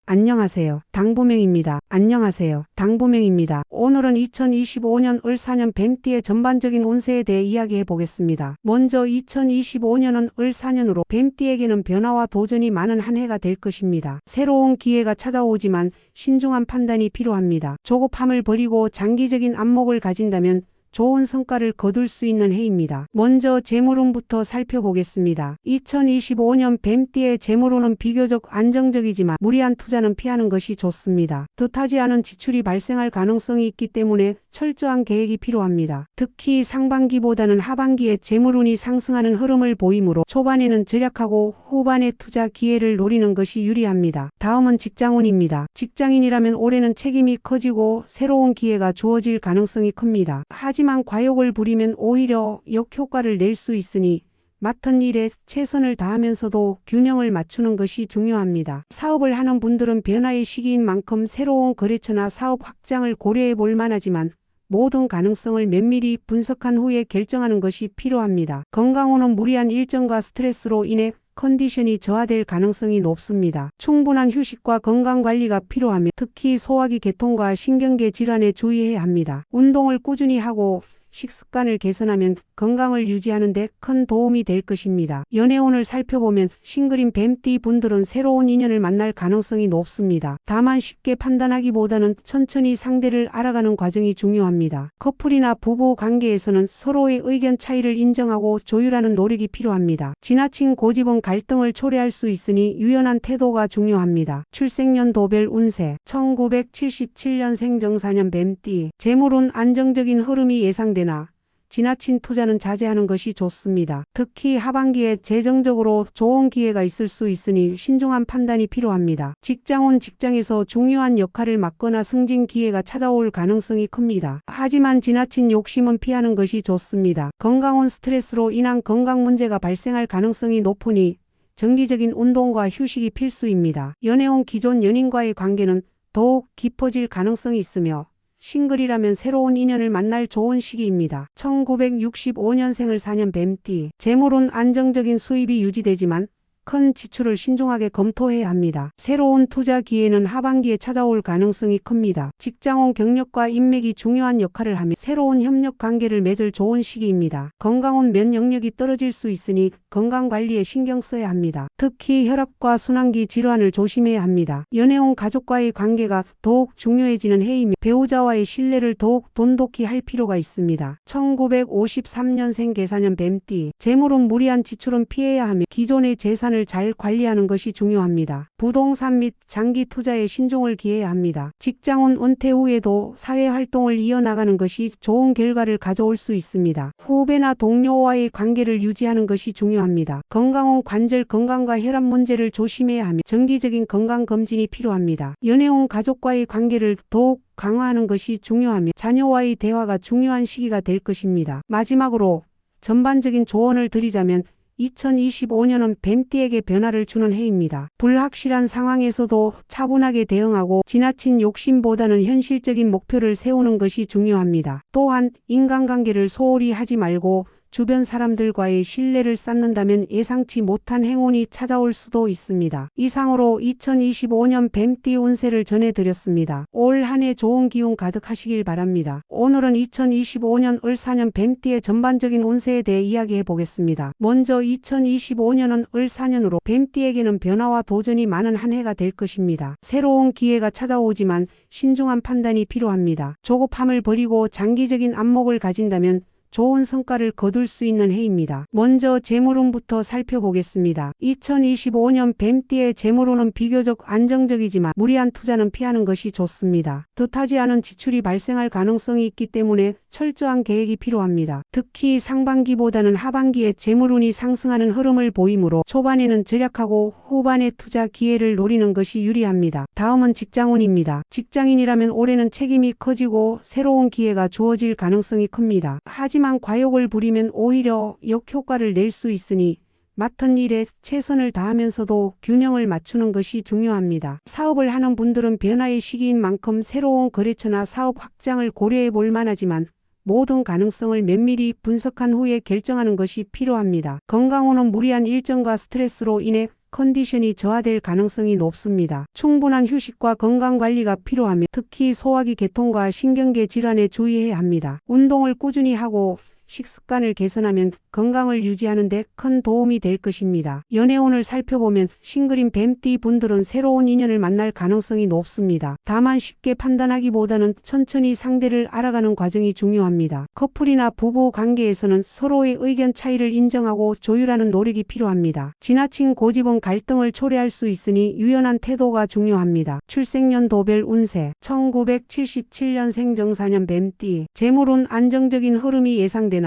안녕하세요. 당부명입니다. 안녕하세요. 당부명입니다. 오늘은 2025년 을사년 뱀띠의 전반적인 운세에 대해 이야기해 보겠습니다. 먼저 2025년은 을사년으로 뱀띠에게는 변화와 도전이 많은 한 해가 될 것입니다. 새로운 기회가 찾아오지만 신중한 판단이 필요합니다. 조급함을 버리고 장기적인 안목을 가진다면 좋은 성과를 거둘 수 있는 해입니다. 먼저 재물운부터 살펴보겠습니다. 2025년 뱀띠의 재물운은 비교적 안정적이지만 무리한 투자는 피하는 것이 좋습니다. 뜻하지 않은 지출이 발생할 가능성이 있기 때문에 철저한 계획이 필요합니다. 특히 상반기보다는 하반기에 재물운이 상승하는 흐름을 보이므로 초반에는 절약하고 후반에 투자 기회를 노리는 것이 유리합니다. 다음은 직장운입니다. 직장인이라면 올해는 책임이 커지고 새로운 기회가 주어질 가능성이 큽니다. 하지만 과욕을 부리면 오히려 역효과를 낼 수 있으니 맡은 일에 최선을 다하면서도 균형을 맞추는 것이 중요합니다. 사업을 하는 분들은 변화의 시기인 만큼 새로운 거래처나 사업 확장을 고려해 볼 만하지만 모든 가능성을 면밀히 분석한 후에 결정하는 것이 필요합니다. 건강운은 무리한 일정과 스트레스로 인해 컨디션이 저하될 가능성이 높습니다. 충분한 휴식과 건강관리가 필요하며 특히 소화기 계통과 신경계 질환에 주의해야 합니다. 운동을 꾸준히 하고 식습관을 개선하면 건강을 유지하는 데 큰 도움이 될 것입니다. 연애운을 살펴보면 싱글인 뱀띠 분들은 새로운 인연을 만날 가능성이 높습니다. 다만 쉽게 판단하기보다는 천천히 상대를 알아가는 과정이 중요합니다. 커플이나 부부 관계에서는 서로의 의견 차이를 인정하고 조율하는 노력이 필요합니다. 지나친 고집은 갈등을 초래할 수 있으니 유연한 태도가 중요합니다. 출생연도별 운세 1977년생 정사년 뱀띠 재물운 안정적인 흐름이 예상되나 지나친 투자는 자제하는 것이 좋습니다. 특히 하반기에 재정적으로 좋은 기회가 있을 수 있으니 신중한 판단이 필요합니다. 직장운 직장에서 중요한 역할을 맡거나 승진 기회가 찾아올 가능성이 큽니다. 하지만 지나친 욕심은 피하는 것이 좋습니다. 건강운 스트레스로 인한 건강 문제가 발생할 가능성이 높으니 정기적인 운동과 휴식이 필수입니다. 연애운 기존 연인과의 관계는 더욱 깊어질 가능성이 있으며 싱글이라면 새로운 인연을 만날 좋은 시기입니다. 1965년생을 사년 뱀띠 재물운 안정적인 수입이 유지되지만 큰 지출을 신중하게 검토해야 합니다. 새로운 투자 기회는 하반기에 찾아올 가능성이 큽니다. 직장운 경력과 인맥이 중요한 역할을 하며 새로운 협력 관계를 맺을 좋은 시기입니다. 건강운 면역력이 떨어질 수 있으니 건강관리에 신경 써야 합니다. 특히 혈압과 순환기 질환을 조심해야 합니다. 연애운 가족과의 관계가 더욱 중요해지는 해이며 배우자와의 신뢰를 더욱 돈독히 할 필요가 있습니다. 1953년생 계사년 뱀띠 재물운 무리한 지출은 피해야 하며 기존의 재산을 잘 관리하는 것이 중요합니다. 부동산 및 장기 투자에 신중을 기해야 합니다. 직장운 은퇴 후에도 사회활동을 이어나가는 것이 좋은 결과를 가져올 수 있습니다. 후배나 동료와의 관계를 유지하는 것이 중요합니다. 건강운 관절 건강과 혈압 문제를 조심해야 하며 정기적인 건강검진이 필요합니다. 연애운 가족과의 관계를 더욱 강화하는 것이 중요하며 자녀와의 대화가 중요한 시기가 될 것입니다. 마지막으로 전반적인 조언을 드리자면 2025년은 뱀띠에게 변화를 주는 해입니다. 불확실한 상황에서도 차분하게 대응하고 지나친 욕심보다는 현실적인 목표를 세우는 것이 중요합니다. 또한 인간관계를 소홀히 하지 말고 주변 사람들과의 신뢰를 쌓는다면 예상치 못한 행운이 찾아올 수도 있습니다. 이상으로 2025년 뱀띠 운세를 전해드렸습니다. 올 한 해 좋은 기운 가득하시길 바랍니다. 오늘은 2025년 을사년 뱀띠의 전반적인 운세에 대해 이야기해 보겠습니다. 먼저 2025년은 을사년으로 뱀띠에게는 변화와 도전이 많은 한 해가 될 것입니다. 새로운 기회가 찾아오지만 신중한 판단이 필요합니다. 조급함을 버리고 장기적인 안목을 가진다면 좋은 성과를 거둘 수 있는 해입니다. 먼저 재물운부터 살펴보겠습니다. 2025년 뱀띠의 재물운은 비교적 안정적이지만 무리한 투자는 피하는 것이 좋습니다. 뜻하지 않은 지출이 발생할 가능성이 있기 때문에 철저한 계획이 필요합니다. 특히 상반기보다는 하반기에 재물운이 상승하는 흐름을 보이므로 초반에는 절약하고 후반에 투자 기회를 노리는 것이 유리합니다. 다음은 직장운입니다. 직장인이라면 올해는 책임이 커지고 새로운 기회가 주어질 가능성이 큽니다. 하지만 과욕을 부리면 오히려 역효과를 낼 수 있으니 맡은 일에 최선을 다하면서도 균형을 맞추는 것이 중요합니다. 사업을 하는 분들은 변화의 시기인 만큼 새로운 거래처나 사업 확장을 고려해 볼 만하지만 모든 가능성을 면밀히 분석한 후에 결정하는 것이 필요합니다. 건강운은 무리한 일정과 스트레스로 인해 컨디션이 저하될 가능성이 높습니다. 충분한 휴식과 건강관리가 필요하며 특히 소화기 계통과 신경계 질환에 주의해야 합니다. 운동을 꾸준히 하고 식습관을 개선하면 건강을 유지하는 데 큰 도움이 될 것입니다. 연애운을 살펴보면 싱글인 뱀띠 분들은 새로운 인연을 만날 가능성이 높습니다. 다만 쉽게 판단하기보다는 천천히 상대를 알아가는 과정이 중요합니다. 커플이나 부부 관계에서는 서로의 의견 차이를 인정하고 조율하는 노력이 필요합니다. 지나친 고집은 갈등을 초래할 수 있으니 유연한 태도가 중요합니다. 출생연도별 운세 1977년생 정사년 뱀띠 재물운 안정적인 흐름이 예상됩니다.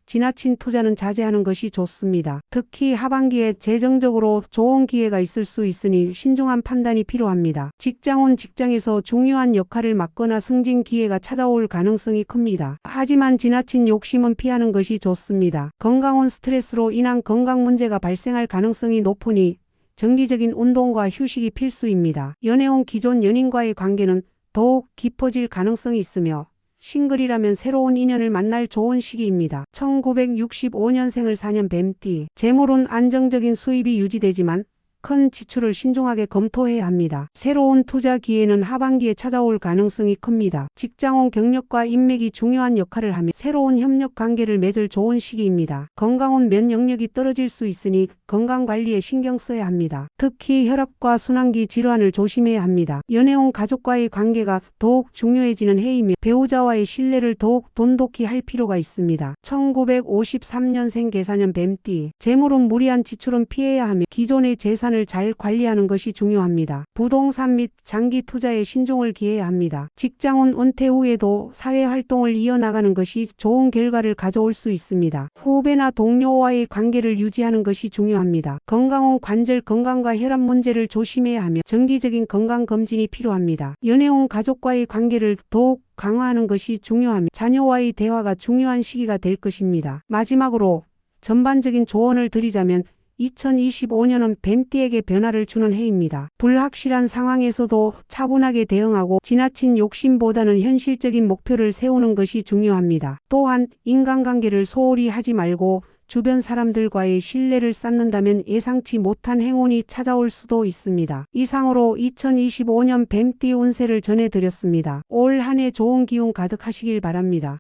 지나친 투자는 자제하는 것이 좋습니다. 특히 하반기에 재정적으로 좋은 기회가 있을 수 있으니 신중한 판단이 필요합니다. 직장운 직장에서 중요한 역할을 맡거나 승진 기회가 찾아올 가능성이 큽니다. 하지만 지나친 욕심은 피하는 것이 좋습니다. 건강운 스트레스로 인한 건강 문제가 발생할 가능성이 높으니 정기적인 운동과 휴식이 필수입니다. 연애운 기존 연인과의 관계는 더욱 깊어질 가능성이 있으며 싱글이라면 새로운 인연을 만날 좋은 시기입니다. 1965년생을 사년 뱀띠 재물운 안정적인 수입이 유지되지만 큰 지출을 신중하게 검토해야 합니다. 새로운 투자 기회는 하반기에 찾아올 가능성이 큽니다. 직장운 경력과 인맥이 중요한 역할을 하며 새로운 협력 관계를 맺을 좋은 시기입니다. 건강운 면역력이 떨어질 수 있으니 건강관리에 신경 써야 합니다. 특히 혈압과 순환기 질환을 조심해야 합니다. 연애운 가족과의 관계가 더욱 중요해지는 해이며 배우자와의 신뢰를 더욱 돈독히 할 필요가 있습니다. 1953년생 계사년 뱀띠 재물운 무리한 지출은 피해야 하며 기존의 재산을 잘 관리하는 것이 중요합니다. 부동산 및 장기 투자에 신중을 기해야 합니다. 직장운 은퇴 후에도 사회활동을 이어나가는 것이 좋은 결과를 가져올 수 있습니다. 후배나 동료와의 관계를 유지하는 것이 중요합니다. 건강운 관절 건강과 혈압 문제를 조심해야 하며 정기적인 건강검진이 필요합니다. 연애운 가족과의 관계를 더욱 강화하는 것이 중요하며 자녀와의 대화가 중요한 시기가 될 것입니다. 마지막으로 전반적인 조언을 드리자면 2025년은 뱀띠에게 변화를 주는 해입니다. 불확실한 상황에서도 차분하게 대응하고 지나친 욕심보다는 현실적인 목표를 세우는 것이 중요합니다. 또한 인간관계를 소홀히 하지 말고 주변 사람들과의 신뢰를 쌓는다면 예상치 못한 행운이 찾아올 수도 있습니다. 이상으로 2025년 뱀띠 운세를 전해드렸습니다. 올 한 해 좋은 기운 가득하시길 바랍니다.